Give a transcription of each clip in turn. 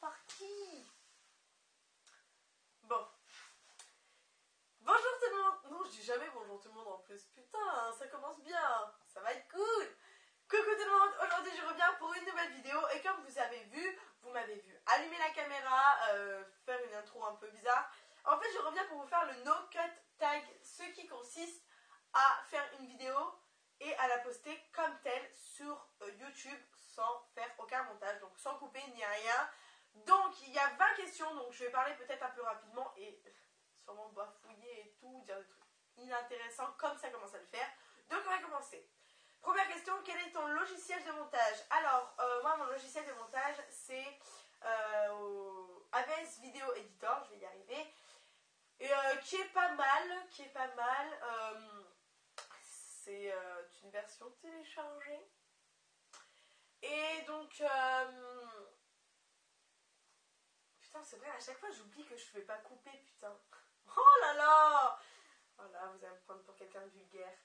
parti. Bon. Bonjour tout le monde. Non, je dis jamais bonjour tout le monde en plus. Putain, ça commence bien. Ça va être cool. Coucou tout le monde. Aujourd'hui, je reviens pour une nouvelle vidéo. Et comme vous m'avez vu allumer la caméra, faire une intro un peu bizarre. En fait, je reviens pour vous faire le no cut tag. Ce qui consiste à faire une vidéo et à la poster comme telle sur YouTube sans faire aucun montage, donc sans couper ni rien. Donc il y a 20 questions, donc je vais parler peut-être un peu rapidement et sûrement bafouiller et tout, dire des trucs inintéressants comme ça commence à le faire. Donc on va commencer. Première question, quel est ton logiciel de montage? Alors moi mon logiciel de montage c'est AVS Video Editor, je vais y arriver, et qui est pas mal, c'est une version téléchargée. Et donc, putain, c'est vrai, à chaque fois j'oublie que je ne vais pas couper, putain. Oh là là! Oh là, vous allez me prendre pour quelqu'un de vulgaire.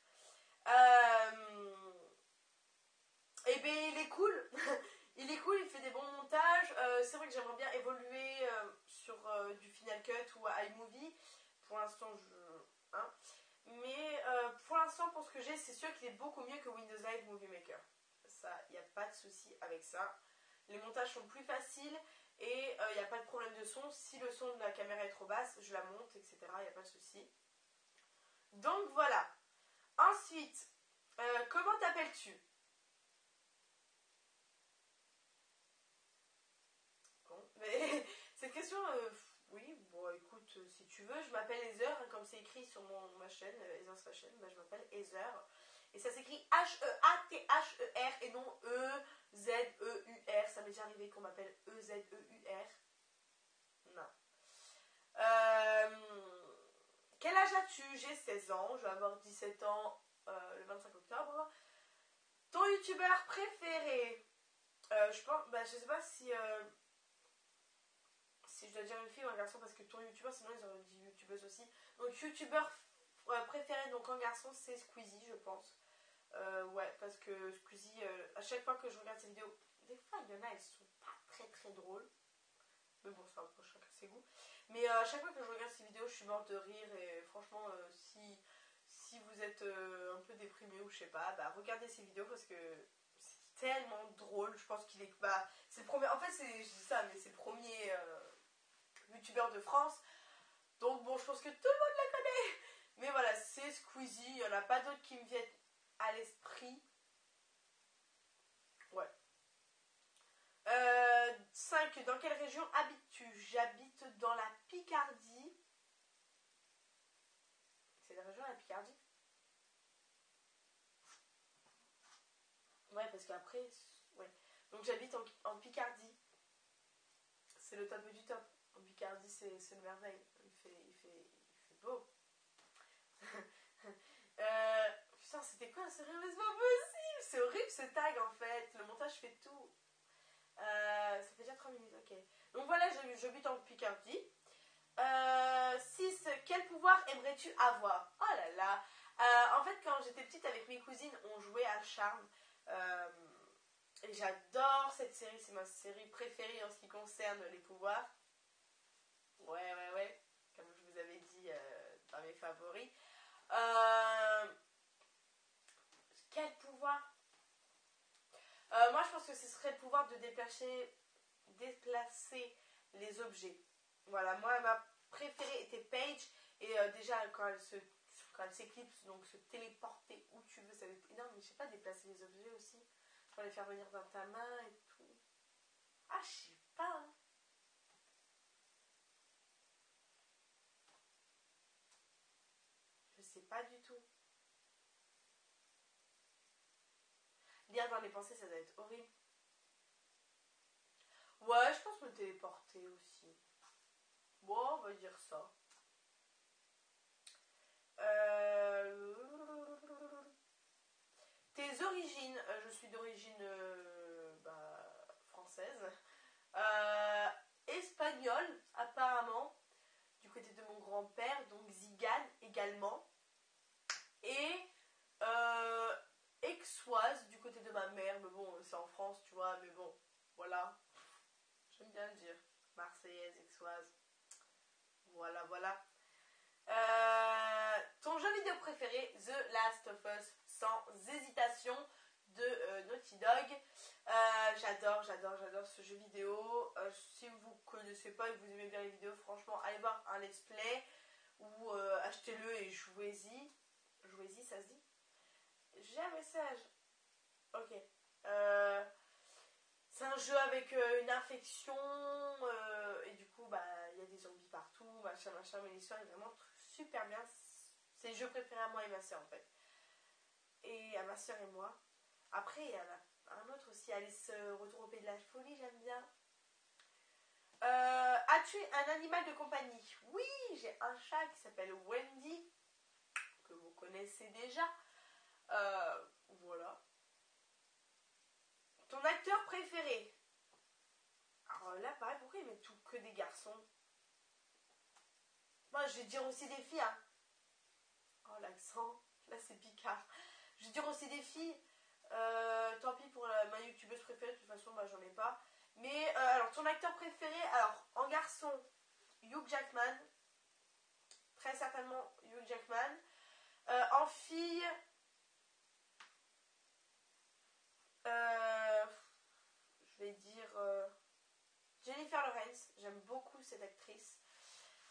Et bien, il est cool. Il est cool, il fait des bons montages. C'est vrai que j'aimerais bien évoluer sur du Final Cut ou iMovie. Pour l'instant, hein. Mais pour l'instant, pour ce que j'ai, c'est sûr qu'il est beaucoup mieux que Windows Live Movie Maker. Ça, il n'y a pas de souci avec ça. Les montages sont plus faciles et il n'y a pas de problème de son. Si le son de la caméra est trop basse, je la monte, etc. Il n'y a pas de souci. Donc voilà. Ensuite, comment t'appelles-tu? Bon, mais cette question, oui, bon écoute, si tu veux, je m'appelle Heather, comme c'est écrit sur ma chaîne, Heather's Fashion, bah, je m'appelle Heather. Et ça s'écrit H-E-A-T-H-E-R et non E-Z-E-U-R. Ça m'est déjà arrivé qu'on m'appelle E-Z-E-U-R. Non. Quel âge as-tu? J'ai 16 ans. Je vais avoir 17 ans le 25 octobre. Ton youtubeur préféré? Je pense, bah, je sais pas si je dois dire une fille ou un garçon parce que ton youtubeur, sinon ils auraient dit youtubeuse aussi. Donc youtubeur préféré donc en garçon, c'est Squeezie, je pense. Ouais, parce que Squeezie, à chaque fois que je regarde ses vidéos, des fois il y en a, elles sont pas très drôles. Mais bon, ça approche chacun ses goûts. Mais à chaque fois que je regarde ses vidéos, je suis morte de rire. Et franchement, si vous êtes un peu déprimé ou je sais pas, bah regardez ses vidéos parce que c'est tellement drôle. Je pense qu'il est. Bah, c'est le premier. En fait, je dis ça, mais c'est le premier youtubeur de France. Donc bon, je pense que tout le monde la connaît. Mais voilà, c'est Squeezie. Il n'y en a pas d'autres qui me viennent à l'esprit. Ouais. 5. Dans quelle région habites-tu? J'habite dans la Picardie. C'est la région de la Picardie? Ouais, parce qu'après... Ouais. Donc j'habite en Picardie. C'est le top du top. En Picardie, c'est une merveille. Il fait beau. Putain, c'était quoi? C'est pas possible. C'est horrible ce tag en fait. Le montage fait tout. Ça fait déjà 3 minutes, ok. Donc voilà, j'habite en Picardie. 6. Quel pouvoir aimerais-tu avoir? Oh là là. En fait, quand j'étais petite avec mes cousines, on jouait à Charme. Et j'adore cette série. C'est ma série préférée en ce qui concerne les pouvoirs. Ouais. Comme je vous avais dit dans mes favoris. Quel pouvoir? Moi, je pense que ce serait le pouvoir de déplacer les objets. Voilà, moi, ma préférée était Paige. Et déjà, quand elle s'éclipse, donc se téléporter où tu veux, ça va être énorme. Mais je sais pas, déplacer les objets aussi. Pour les faire venir dans ta main et tout. Ah, je sais pas. Hein. Je sais pas du tout. Lire dans les pensées, ça doit être horrible. Ouais, je pense me téléporter aussi. Bon, on va dire ça. Tes origines, je suis d'origine française, espagnole apparemment, du côté de mon grand-père, donc Zigane également, et aixoise du côté de ma mère, mais bon, c'est en France, tu vois, mais bon, voilà, j'aime bien le dire. Marseillaise, aixoise. Voilà, voilà. Ton jeu vidéo préféré, The Last of Us, sans hésitation, de Naughty Dog. J'adore ce jeu vidéo. Si vous ne connaissez pas et que vous aimez bien les vidéos, franchement, allez voir un let's play ou achetez-le et jouez-y. Jouez-y, ça se dit? J'ai un message. Ok. C'est un jeu avec une infection et du coup, bah, il y a des zombies partout, machin, mais l'histoire est vraiment super bien. C'est le jeu préféré à moi et ma soeur en fait. Et à ma soeur et moi. Après, il y en a un autre aussi, Alice Retour au pays de la folie, j'aime bien. As-tu un animal de compagnie? Oui, j'ai un chat qui s'appelle Wendy, que vous connaissez déjà. Voilà. Ton acteur préféré? Alors là, pareil, pourquoi ils mettent tout que des garçons? Moi, je vais dire aussi des filles, hein. Oh, l'accent. Là, c'est Picard. Je vais dire aussi des filles. Tant pis pour ma youtubeuse préférée. De toute façon, bah, j'en ai pas. Mais, alors, ton acteur préféré? Alors, en garçon, Hugh Jackman. Très certainement Hugh Jackman. En fille... je vais dire... Jennifer Lawrence. J'aime beaucoup cette actrice.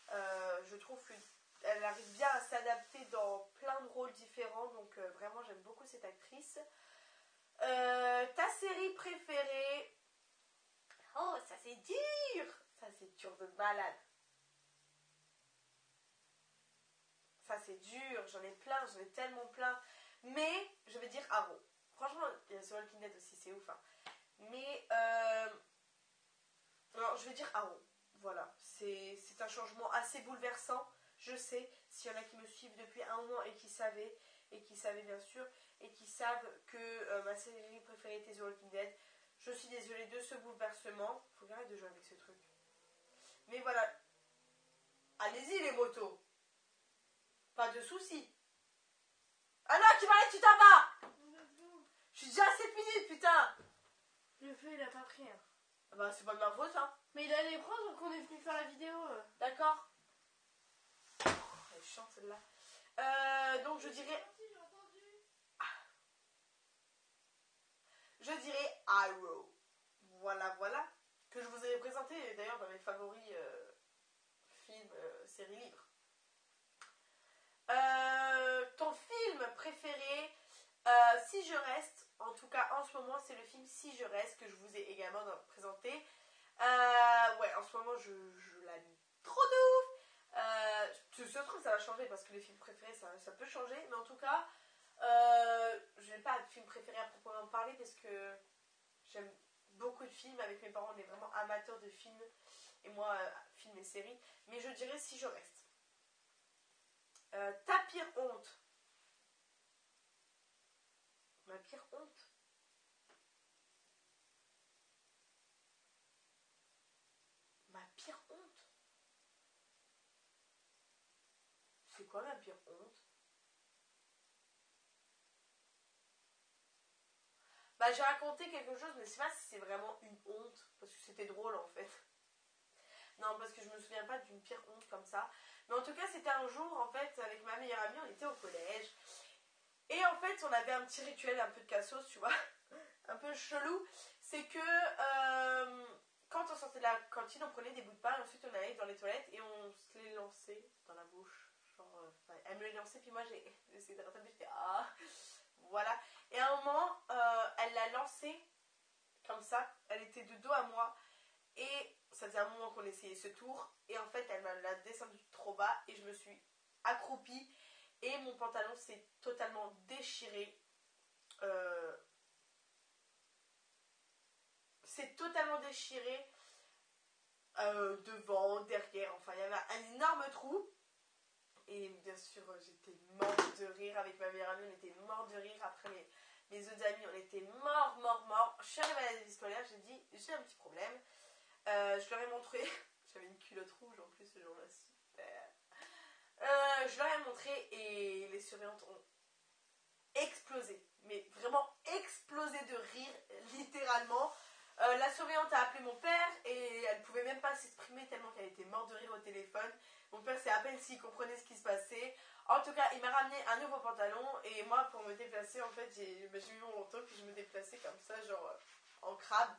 Je trouve qu'elle arrive bien à s'adapter dans plein de rôles différents, donc vraiment j'aime beaucoup cette actrice. Ta série préférée? Oh, ça c'est dur! Ça c'est dur de malade. Ça c'est dur, j'en ai plein, j'en ai tellement plein. Mais je vais dire Arrow. Franchement, il y a The Walking Dead aussi, c'est ouf. Hein. Mais alors, je vais dire Arrow. Voilà, c'est un changement assez bouleversant. Je sais, s'il y en a qui me suivent depuis un moment et qui savaient bien sûr, et qui savent que ma série préférée était The Walking Dead, je suis désolée de ce bouleversement. Faut que j'arrête de jouer avec ce truc. Mais voilà, allez-y les motos. Pas de soucis. Ah non, tu vas aller, tu t'en vas. Je suis déjà à 7 minutes, putain. Le feu, il a pas pris. Hein. Bah, c'est pas de ma faute, hein. Mais il allait prendre quand on est venu faire la vidéo. D'accord. Elle est chiante celle-là. Donc je dirais... Je dirais Arrow. Voilà, voilà. Que je vous ai présenté d'ailleurs dans mes favoris films, séries, livres. Ton film préféré, Si je reste, en tout cas en ce moment c'est le film Si je reste que je vous ai également présenté. Ouais, en ce moment je l'aime trop de ouf. Ce truc ça va changer parce que les films préférés ça peut changer, mais en tout cas je n'ai pas de film préféré à proprement parler parce que j'aime beaucoup de films. Avec mes parents on est vraiment amateurs de films et moi films et séries, mais je dirais Si je reste. Ta pire honte? Ma pire honte? Ma pire honte? C'est quoi ma pire honte? Bah j'ai raconté quelque chose, mais je sais pas si c'est vraiment une honte, parce que c'était drôle en fait. Non, parce que je me souviens pas d'une pire honte comme ça. Mais en tout cas, c'était un jour, en fait, avec ma meilleure amie, on était au collège. Et en fait, on avait un petit rituel, un peu de cassos, tu vois, un peu chelou. C'est que quand on sortait de la cantine, on prenait des bouts de pain, et ensuite on allait dans les toilettes et on se les lançait dans la bouche. Genre, elle me les lançait, puis moi j'ai essayé de rattraper, j'étais ah, voilà. Et à un moment, elle l'a lancé comme ça, elle était de dos à moi. Et ça faisait un moment qu'on essayait ce tour. Et en fait, elle m'a descendu trop bas. Et je me suis accroupie. Et mon pantalon s'est totalement déchiré. C'est totalement déchiré. Devant, derrière. Enfin, il y avait un énorme trou. Et bien sûr, j'étais morte de rire. Avec ma meilleure amie, on était morte de rire. Après, mes autres amis, on était morts. Je suis arrivée à la vie scolaire. J'ai dit, j'ai un petit problème. Je leur ai montré, j'avais une culotte rouge en plus ce jour-là, super. Je leur ai montré et les surveillantes ont explosé, mais vraiment explosé de rire, littéralement. La surveillante a appelé mon père et elle pouvait même pas s'exprimer tellement qu'elle était morte de rire au téléphone. Mon père c'est à peine s'il comprenait ce qui se passait. En tout cas, il m'a ramené un nouveau pantalon et moi pour me déplacer, en fait, j'ai mis mon manteau puis je me déplaçais comme ça, genre en crabe.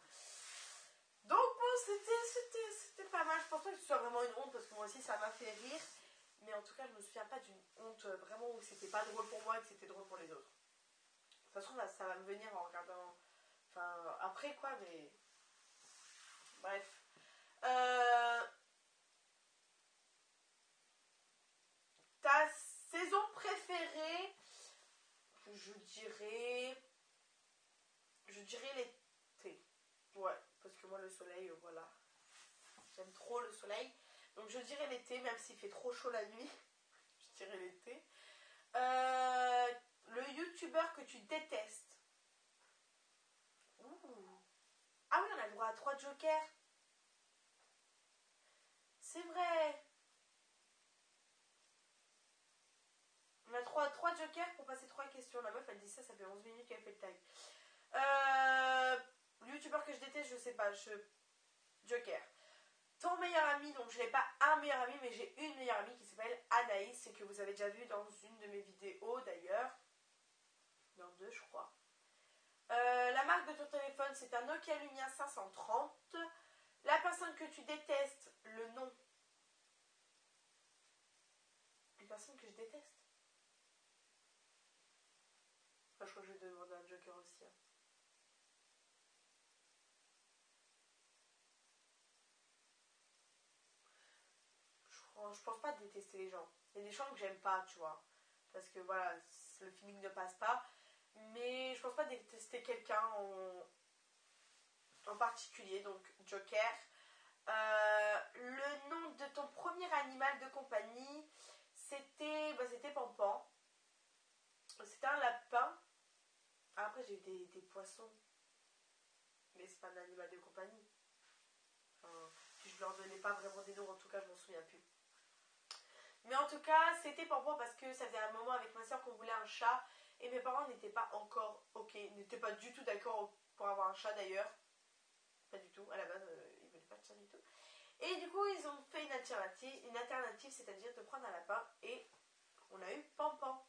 Donc bon, c'était pas mal. Je pense pas que ce soit vraiment une honte parce que moi aussi ça m'a fait rire. Mais en tout cas, je me souviens pas d'une honte vraiment où c'était pas drôle pour moi et que c'était drôle pour les autres. De toute façon, ça va me venir en regardant. Enfin, après quoi, mais. Bref. Ta saison préférée, je dirais l'été. Ouais, parce que moi le soleil, voilà. J'aime trop le soleil. Donc je dirais l'été, même s'il fait trop chaud la nuit. Je dirais l'été. Le youtubeur que tu détestes. Ouh. Ah oui, on a le droit à 3 jokers. C'est vrai. On a 3 jokers pour passer 3 questions. La meuf, elle dit ça fait 11 minutes qu'elle fait le tag. Le youtubeur que je déteste, je sais pas. Joker. Ton meilleur ami, donc je n'ai pas un meilleur ami, mais j'ai une meilleure amie qui s'appelle Anaïs, et que vous avez déjà vu dans une de mes vidéos d'ailleurs. Dans 2, je crois. La marque de ton téléphone, c'est un Nokia Lumia 530. La personne que tu détestes, le nom. Une personne que je déteste. Enfin, je crois que je vais demander un joker aussi. Hein. Je pense pas détester les gens. Il y a des gens que j'aime pas, tu vois. Parce que voilà, le feeling ne passe pas. Mais je pense pas détester quelqu'un en particulier. Donc, joker. Le nom de ton premier animal de compagnie, c'était Pampan. C'était un lapin. Après, j'ai eu des poissons. Mais c'est pas un animal de compagnie. Enfin, si je leur donnais pas vraiment des noms, en tout cas, je m'en souviens plus. Mais en tout cas, c'était Pampan parce que ça faisait un moment avec ma soeur qu'on voulait un chat. Et mes parents n'étaient pas encore ok, n'étaient pas du tout d'accord pour avoir un chat d'ailleurs. Pas du tout, à la base, ils ne voulaient pas de chat du tout. Et du coup, ils ont fait une alternative, c'est-à-dire de prendre un lapin. Et on a eu Pampan.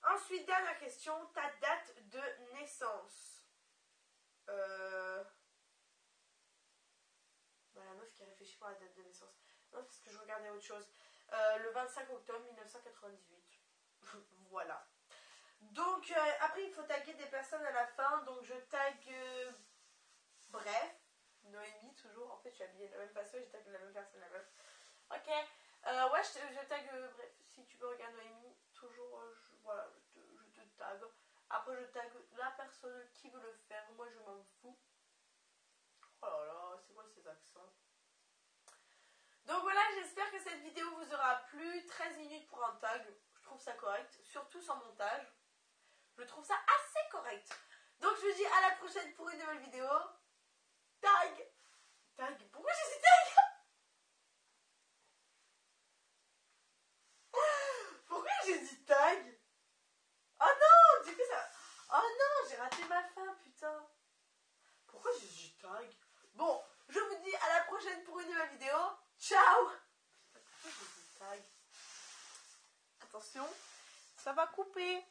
Ensuite, dernière question, ta date de naissance. Bah, la meuf qui réfléchit pour la date de naissance. Non, parce que je regardais autre chose. Le 25 octobre 1998. Voilà. Donc, après, il faut taguer des personnes à la fin. Donc, je tag... bref. Noémie, toujours. En fait, je suis habillée de la même façon et je tag la même personne, la meuf. Ok. Ouais, je tag... bref, si tu veux regarder Noémie, toujours, voilà, je te tag. Après, je tag la personne qui veut le faire. Moi, je m'en fous. Oh là là, c'est quoi ces accents? Donc voilà, j'espère que cette vidéo vous aura plu. 13 minutes pour un tag, je trouve ça correct. Surtout sans montage. Je trouve ça assez correct. Donc je vous dis à la prochaine pour une nouvelle vidéo. Tag. Tag. Pourquoi j'ai dit tag? Pourquoi j'ai dit tag? Oh non, du coup ça... Oh non, j'ai raté ma fin, putain. Pourquoi j'ai dit tag? Bon, je vous dis à la prochaine pour une nouvelle vidéo. Ciao. Pourquoi j'ai dit tag? Attention, ça va couper.